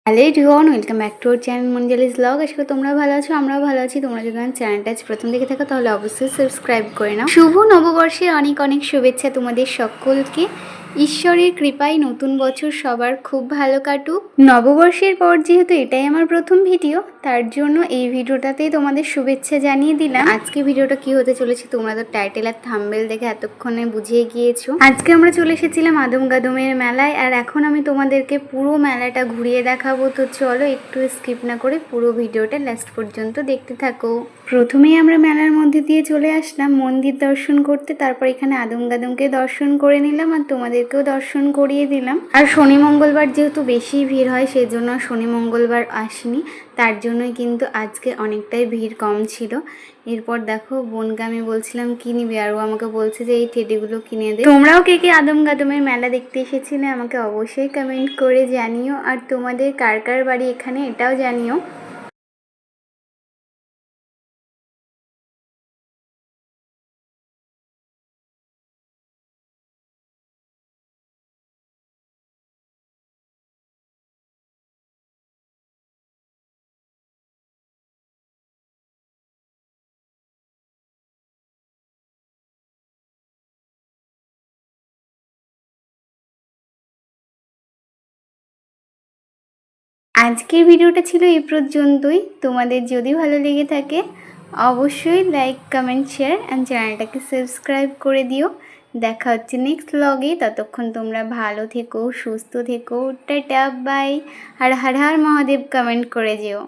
Hello everyone, welcome back to our channel মঞ্জালিস blog. আজকে তোমরা ভালো আছো, আমরাও ভালো আছি। তোমরা যদি আমার চ্যানেলটা আজ প্রথম দেখে থাকো তাহলে অবশ্যই সাবস্ক্রাইব করে নাও। শুভ নববর্ষের অনেক অনেক শুভেচ্ছা তোমাদের সকলকে। ঈশ্বরের কৃপায় নতুন বছর সবার খুব ভালো কাটুক। নববর্ষের পর যেহেতু এটাই আমার প্রথম ভিডিও, তার জন্য এই ভিডিওটাতেই তোমাদের শুভেচ্ছা জানিয়ে দিলাম। আজকে ভিডিওটা কি হতে চলেছে তোমরা তো টাইটেল আর থাম্বনেল দেখে এতক্ষণে বুঝিয়ে গিয়েছো। আজকে আমরা চলে এসেছিলাম আদমগাদমের মেলায়, আর এখন আমি তোমাদেরকে পুরো মেলাটা ঘুরিয়ে দেখাবো। তো চলো একটু স্কিপ না করে পুরো ভিডিওটা লাস্ট পর্যন্ত দেখতে থাকো। প্রথমেই আমরা মেলার মধ্যে দিয়ে চলে আসলাম মন্দির দর্শন করতে, তারপর এখানে আদমগাদমকে দর্শন করে নিলাম আর তোমাদেরকেও দর্শন করিয়ে দিলাম। আর শনি মঙ্গলবার যেহেতু বেশি ভিড় হয় সেই জন্য শনি মঙ্গলবার আসিনি, তার জন্যই কিন্তু আজকে অনেকটাই ভিড় কম ছিল। এরপর দেখো বোনকে আমি বলছিলাম কি নিবি, আর ও আমাকে বলছে যে এই টেডিগুলো কিনে দে। তোমরাও কে কে আদমগাদমের মেলা দেখতে এসেছিলে আমাকে অবশ্যই কমেন্ট করে জানিও, আর তোমাদের কার কার বাড়ি এখানে এটাও জানিও। আজকের ভিডিওটা ছিল এই পর্যন্তই। তোমাদের যদি ভালো লেগে থাকে অবশ্যই লাইক কমেন্ট শেয়ার অ্যান্ড চ্যানেলটাকে সাবস্ক্রাইব করে দিও। দেখা হচ্ছে নেক্সট ব্লগে। ততক্ষণ তোমরা ভালো থেকো, সুস্থ থেকো। Tata bye. আর হর হর মহাদেব কমেন্ট করে যেও।